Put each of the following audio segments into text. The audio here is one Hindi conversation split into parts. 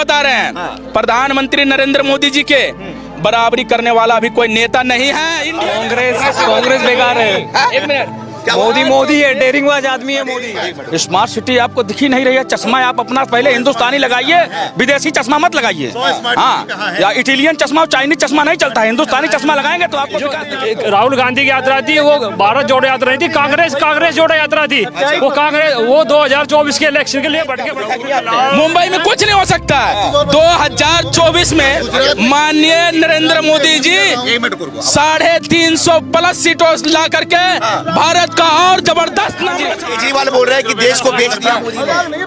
बता रहे हैं, प्रधानमंत्री नरेंद्र मोदी जी के बराबरी करने वाला अभी कोई नेता नहीं है। कांग्रेस बेकार है। एक मिनट, मोदी है, डेयरिंगबाज आदमी है मोदी। स्मार्ट सिटी आपको दिख ही नहीं रही है। चश्मा आप अपना पहले हिंदुस्तानी लगाइए, विदेशी चश्मा मत लगाइए। हाँ, या इटालियन चश्मा, चाइनीज चश्मा नहीं चलता है, हिंदुस्तानी चश्मा लगाएंगे तो आपको। राहुल गांधी की यात्रा थी, वो भारत जोड़ो यात्रा नहीं थी, कांग्रेस जोड़ो यात्रा थी। वो कांग्रेस, वो 2024 के इलेक्शन के लिए मुंबई में कुछ नहीं हो सकता है। 2024 में माननीय नरेंद्र मोदी जी 350 प्लस सीटों ला करके भारत का और जबरदस्त। केजरीवाल बोल रहे हैं कि देश को बेच दिया।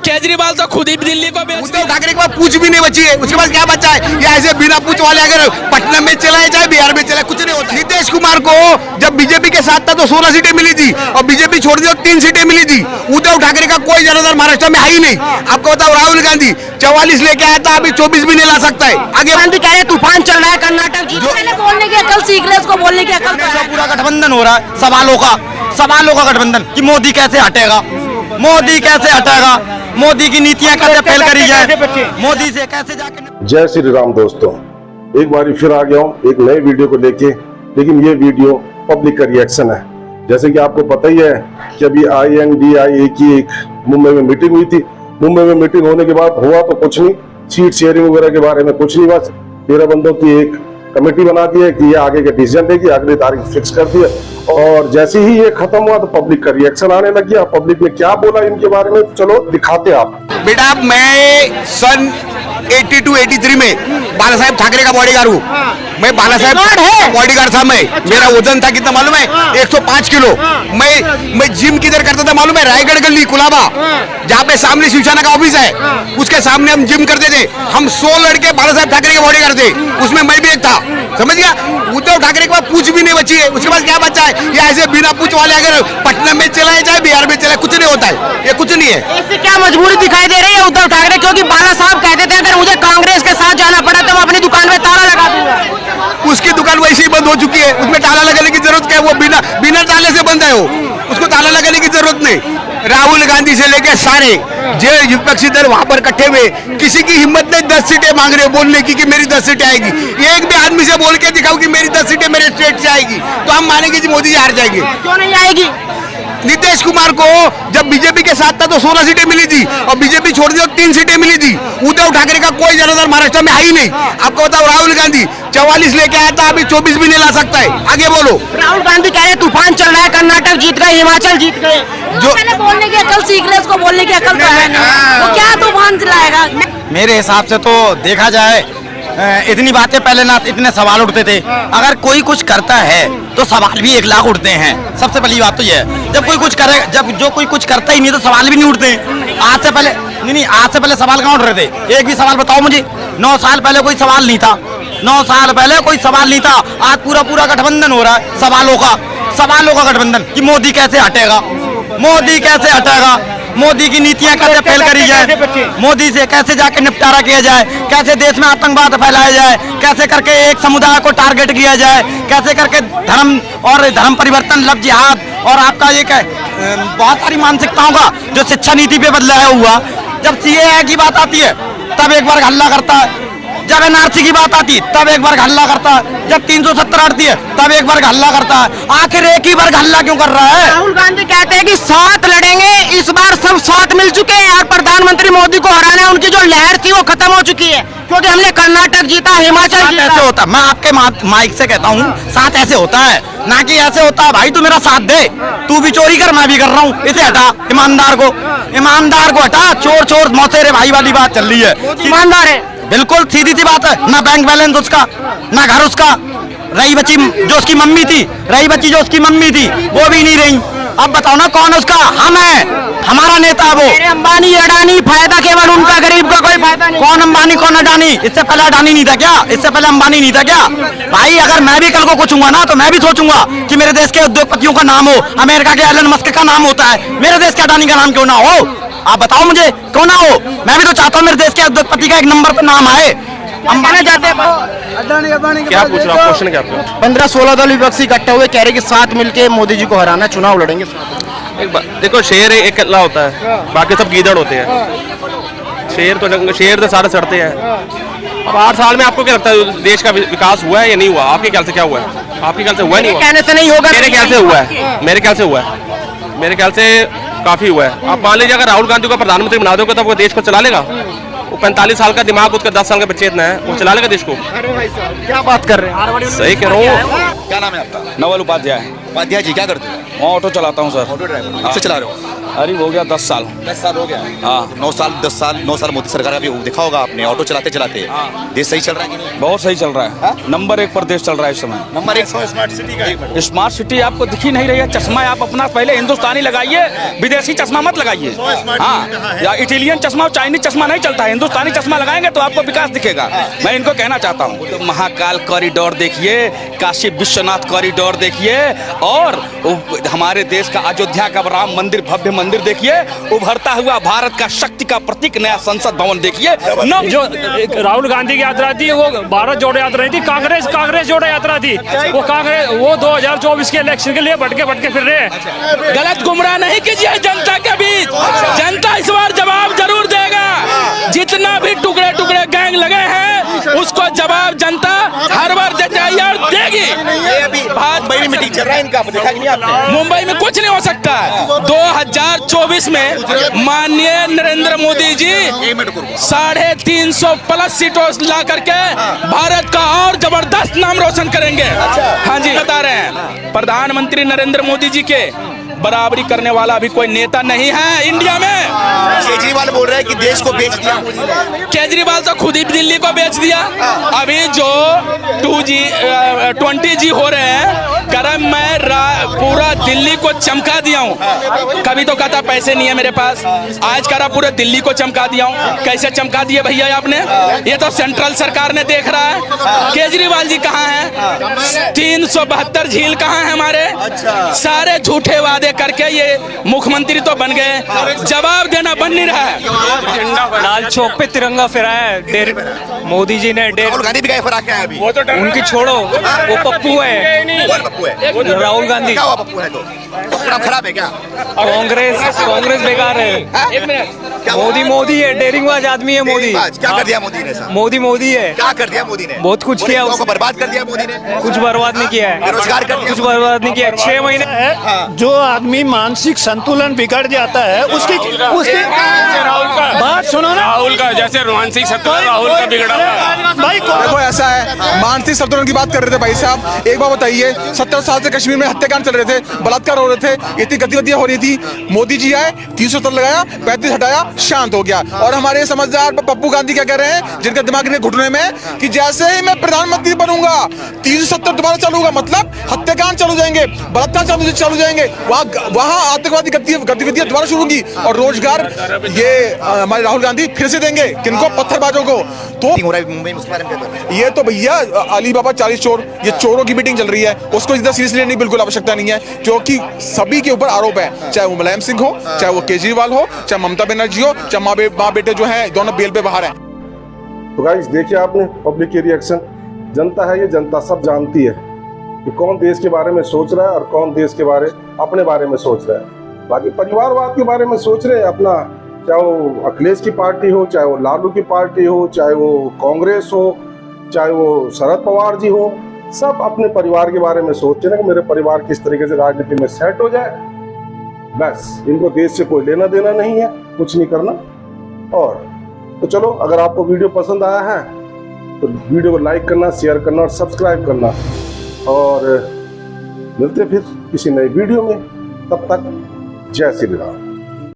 केजरीवाल तो खुद ही दिल्ली को बेच दिया। ठाकरे के पास पूछ भी नहीं बची है, उसके पास क्या बचा है? या ऐसे बिना पूछ वाले अगर पटना में चलाए जाए, बिहार में चलाए, कुछ नहीं होता। नीतीश कुमार को जब बीजेपी के साथ था तो 16 सीटें मिली थी, और बीजेपी छोड़ दी तो 3 सीटें मिली थी। उद्धव ठाकरे का कोई जनाधार महाराष्ट्र में है ही नहीं। आपको बताओ, राहुल गांधी 44 लेके आया था, अभी 24 भी नहीं ला सकता है। आगे गांधी कह रहे तूफान चल रहा है कर्नाटक की, बोलने की अकल सीख ले, उसको बोलने की अकल। पूरा गठबंधन हो रहा है सवालों का गठबंधन कि मोदी कैसे हटेगा, मोदी की नीतियां कैसे फेल करी जाए, मोदी से कैसे जाके। जय श्री राम दोस्तों, एक बार फिर आ गया हूँ एक नए वीडियो को लेके। लेकिन ये वीडियो पब्लिक का रिएक्शन है। जैसे कि आपको पता ही है कि अभी INDIA की एक मुंबई में मीटिंग हुई थी। मुंबई में मीटिंग होने के बाद हुआ तो कुछ नहीं, सीट शेयरिंग वगैरह के बारे में कुछ नहीं, बस 13 बंदों की एक कमेटी बना दी है कि ये आगे के डिसीजन देगी, अगली तारीख फिक्स कर दी है। और जैसे ही ये खत्म हुआ तो पब्लिक का रिएक्शन आने लग गया। पब्लिक ने क्या बोला इनके बारे में, चलो दिखाते आप। बेटा, मैं सन 82-83 में बाला साहेब ठाकरे का बॉडीगार्ड हूँ। मैं बाला साहेब का बॉडीगार्ड था। मेरा वजन था कितना मालूम है? 105 किलो। मैं जिम किधर करता था मालूम है? रायगढ़ गली कुलाबा, जहाँ पे सामने शिवसेना का ऑफिस है, उसके सामने हम जिम करते थे। हम 100 लड़के बाला साहेब ठाकरे के बॉडीगार्ड थे, उसमें मैं भी एक था। समझ गया? उद्धव ठाकरे के पास पूछ भी नहीं बची है, उसके पास क्या बचा है? या ऐसे बिना पूछ वाले अगर पटना में चलाए जाए, बिहार में चलाए, कुछ नहीं होता है। ये कुछ नहीं है। इससे क्या मजबूरी दिखाई दे रही है उद्धव ठाकरे? क्योंकि बाला साहब कहते थे अगर मुझे कांग्रेस के साथ जाना पड़ा तो मैं अपनी दुकान में ताला लगा दूंगा। उसकी दुकान वैसे ही बंद हो चुकी है, उसमें ताला लगाने की जरूरत क्या है? वो बिना ताले से बंद है, वो उसको ताला लगाने की जरूरत नहीं। राहुल गांधी से लेकर सारे जो विपक्षी दल वहां पर इकट्ठे हुए, किसी की हिम्मत नहीं 10 सीटें मांग रहे हो बोलने की कि मेरी 10 सीटें आएगी। एक भी आदमी से बोल के दिखाओ कि मेरी 10 सीटें मेरे स्टेट से आएगी, तो हम मानेंगे कि मोदी जी हार जाएंगे। क्यों नहीं आएगी? नीतीश कुमार को जब बीजेपी के साथ था तो 16 सीटें मिली थी, और बीजेपी छोड़ दी तो 3 सीटें मिली थी। उद्धव ठाकरे का कोई जनाधार महाराष्ट्र में है ही नहीं। आपको बताओ, राहुल गांधी 44 लेके आया था, अभी 24 भी नहीं ला सकता है। आगे बोलो। राहुल गांधी कह रहे तूफान चल रहा है, कर्नाटक जीत गए, हिमाचल जीत गए। जो बोलने की अकल सीख ले, उसको बोलने की अकल तो है नहीं। वो क्या तूफान चलाएगा? मेरे हिसाब से तो देखा जाए, इतनी बातें पहले ना इतने सवाल उठते थे। अगर कोई कुछ करता है तो सवाल भी 1 लाख उठते हैं। सबसे पहली बात तो ये है, जब कोई कुछ करे, जब जो कोई कुछ करता ही नहीं तो सवाल भी नहीं उठते। आज से पहले सवाल कहाँ उठ रहे थे? एक भी सवाल बताओ मुझे। 9 साल पहले कोई सवाल नहीं था, 9 साल पहले कोई सवाल नहीं था। आज पूरा गठबंधन हो रहा है सवालों का गठबंधन कि मोदी कैसे हटेगा, मोदी की नीतियां कैसे फेल करी जाए, मोदी से कैसे जाके निपटारा किया जाए, कैसे देश में आतंकवाद फैलाया जाए, कैसे करके एक समुदाय को टारगेट किया जाए, कैसे करके धर्म परिवर्तन, लव जिहाद और आपका एक बहुत सारी मानसिकताओं का जो शिक्षा नीति पे बदलाव हुआ। जब CAA की बात आती है तब एक बार हल्ला करता है, जब NRC की बात आती है तब एक बार हल्ला करता है, जब 370 आती है तब एक बार हल्ला करता है। आखिर एक ही बार हल्ला क्यों कर रहा है? राहुल गांधी कहते हैं कि 7 लड़ेंगे, इस बार सब 7 मिल चुके हैं और प्रधानमंत्री मोदी को हराना, उनकी जो लहर थी वो खत्म हो चुकी है, क्योंकि हमने कर्नाटक जीता, हिमाचल जीता। ऐसे होता, मैं आपके माइक से कहता हूँ, साथ ऐसे होता है ना कि ऐसे होता है भाई तू मेरा साथ दे, तू भी चोरी कर मैं भी कर रहा हूँ, इसे हटा, ईमानदार को हटा। चोर मौसेरे भाई वाली बात चल रही है। ईमानदार है, बिल्कुल सीधी सी बात है। ना बैंक बैलेंस उसका, ना घर उसका, रही बच्ची जो उसकी मम्मी थी वो भी नहीं रही। अब बताओ ना कौन उसका? हम है, हमारा नेता वो। अंबानी अडानी फायदा केवल उनका, गरीब का कोई फायदा नहीं। कौन अंबानी कौन अडानी? इससे पहले अडानी नहीं था क्या? इससे पहले अंबानी नहीं था क्या? भाई अगर मैं भी कल को कुछ हुआ ना तो मैं भी सोचूंगा कि मेरे देश के उद्योगपतियों का नाम हो, अमेरिका के एलन मस्क का नाम होता है, मेरे देश के अडानी का नाम क्यों ना हो? आप बताओ मुझे, क्यों ना हो? मैं भी तो चाहता हूँ मेरे देश के उद्योगपति का 1 नंबर पे नाम आए। हम कहना चाहते हैं। क्या पूछ रहा हूँ? क्वेश्चन क्या पूछ? 15-16 दल विपक्षी इकट्ठे हुए कह रहे कि साथ मिलके मोदी जी को हराना, चुनाव लड़ेंगे। एक बात देखो, शेर एक अल्लाह होता है, बाकी सब गीदड़ होते हैं। शेर तो सारे सड़ते हैं। अब 8 साल में आपको क्या लगता है देश का विकास हुआ है या नहीं हुआ? आपके ख्याल से क्या हुआ है? आपके ख्याल से हुआ नहीं हुआ? कहने से नहीं होगा। मेरे ख्याल से हुआ है, मेरे ख्याल से हुआ है, मेरे ख्याल से काफी हुआ है। आप मान लीजिए अगर राहुल गांधी को प्रधानमंत्री बना दोगे तो वो देश को चला लेगा? वो 45 साल का दिमाग, उसका 10 साल का बच्चे इतना है, वो चला लेगा देश को? अरे भाई साहब क्या बात कर रहे हैं। सही कह रहा हूँ। क्या नाम है आपका? नवल उपाध्याय। उपाध्याय जी क्या करते हैं? मैं ऑटो चलाता हूँ सर। Auto driver. कब से चला रहे हो? अरे हो गया 10 साल। 10 साल हो गया। हाँ। 9 साल 10 साल 9 साल मोदी सरकार का भी देखा होगा आपने, ऑटो चलाते चलाते देश सही चल रहा है कि नहीं? बहुत सही चल रहा है। नंबर 1 पर देश चल रहा है इस समय। नंबर 1 स्मार्ट सिटी का। स्मार्ट सिटी आपको दिख ही नहीं रही है। चश्मा आप अपना पहले हिंदुस्तानी लगाइए, विदेशी चश्मा मत लगाइए। हाँ, या इटालियन चश्मा और चाइनीज चश्मा नहीं चलता है। हिंदुस्तानी चश्मा लगाएंगे तो आपको विकास दिखेगा। मैं इनको कहना चाहता हूँ, तो महाकाल कॉरिडोर देखिए, काशी विश्वनाथ कॉरिडोर देखिए, और हमारे देश का अयोध्या का राम मंदिर, भव्य मंदिर देखिए, उभरता हुआ भारत का शक्ति का प्रतीक नया संसद भवन देखिए। जो एक राहुल गांधी की यात्रा थी वो भारत जोड़ो यात्रा नहीं थी, कांग्रेस जोड़ो यात्रा थी। वो 2024 के इलेक्शन के लिए भटके फिर रहे हैं। गलत गुमराह नहीं कीजिए जनता के बीच। जनता इस बार जवाब जरूर देगा। जितना भी टुकड़े टुकड़े गैंग लगे हैं उसको जवाब जनता हर बार देगी। मुंबई में मीटिंग चल रहा है इनका, आपने देखा कि नहीं आपने? मुंबई में कुछ नहीं हो सकता है। 2024 में माननीय नरेंद्र मोदी जी 350 प्लस सीटों ला करके भारत का और जबरदस्त नाम रोशन करेंगे। हाँ जी, बता रहे हैं प्रधानमंत्री नरेंद्र मोदी जी के बराबरी करने वाला अभी कोई नेता नहीं है इंडिया में। केजरीवाल बोल रहे हैं कि देश को बेच दिया। केजरीवाल तो खुद ही दिल्ली को बेच दिया। अभी जो 2G 20G हो रहे हैं, करम मैं पूरा दिल्ली को चमका दिया हूँ। कभी तो कहता पैसे नहीं है मेरे पास, आज करा पूरे दिल्ली को चमका दिया हूँ। कैसे चमका दिए भैया आपने? ये तो सेंट्रल सरकार ने देख रहा है। केजरीवाल जी कहाँ हैं? 372 झील कहाँ है हमारे? सारे झूठे वादे करके ये मुख्यमंत्री तो बन गए, जवाब देना बन नहीं रहा है। लाल चौक पे तिरंगा फहराया मोदी जी ने। राहुल गांधी भी गए फराक है अभी। उनकी छोड़ो, वो पप्पू है। कौन पप्पू है? राहुल गांधी। क्या हुआ पप्पू है तो? पप्पू नाम खराब है क्या? कांग्रेस बेकार है। मोदी है, डेरिंगबाज आदमी है मोदी। क्या कर दिया मोदी ने? मोदी है। क्या कर दिया मोदी ने? बहुत कुछ किया, उसको बर्बाद कर दिया मोदी ने। कुछ बर्बाद नहीं किया है। बेरोजगार कर दिया, कुछ बर्बाद नहीं किया। 6 महीने जो आदमी मानसिक संतुलन बिगड़ जाता है उसकी बात सुनो ना। राहुल का जैसे मानसिक संतुलन राहुल का बिगड़ा भाई देखो ऐसा है, मानसिक संतुलन की बात कर रहे थे भाई साहब। एक बार बताइए, 70 साल से कश्मीर में हत्याकांड चल रहे थे, बलात्कार हो रहे थे, इतनी गतिविधियां हो रही थी। मोदी जी आए, 370 लगाया, 35 हटाया, शांत हो गया। और हमारे समझदार पप्पू गांधी क्या कह रहे हैं, जिनका दिमाग ने घुटने में, कि जैसे ही मैं प्रधानमंत्री बनूंगा 370 दोबारा चालू होगा, मतलब हत्याकांड चालू जाएंगे, बलात्कार चालू जाएंगे, वहां आतंकवादी गतिविधियां दोबारा शुरू होंगी। और रोजगार ये हमारे राहुल गांधी फिर से देंगे किनको? पत्थरबाजों को। तो मुंबई में ये तो भैया अली बाबा 40 चोर, ये चोरों की मीटिंग चल रही है, उसको इतना सीरियसली लेने की बिल्कुल आवश्यकता नहीं है, क्योंकि सभी के ऊपर आरोप है। चाहे वो मुलायम सिंह हो, चाहे वो केजरीवाल हो, चाहे ममता बनर्जी हो, चाहे माँ बेटे जो है दोनों बेल पे बाहर हैं। तो गाइस देखिए आपने पब्लिक के रिएक्शन। जनता है, ये जनता सब जानती है कि कौन देश के बारे में सोच रहा है और कौन देश के अपने बारे में सोच रहा है। बाकी परिवारवाद के बारे में सोच रहे हैं अपना, चाहे वो अखिलेश की पार्टी हो, चाहे वो लालू की पार्टी हो, चाहे वो कांग्रेस हो, चाहे वो शरद पवार जी हो, सब अपने परिवार के बारे में सोचते हैं कि मेरे परिवार किस तरीके से राजनीति में सेट हो जाए। बस इनको देश से कोई लेना देना नहीं है, कुछ नहीं करना। और तो चलो, अगर आपको वीडियो पसंद आया है तो वीडियो को लाइक करना, शेयर करना और सब्सक्राइब करना। और मिलते फिर किसी नई वीडियो में, तब तक जय श्री राम।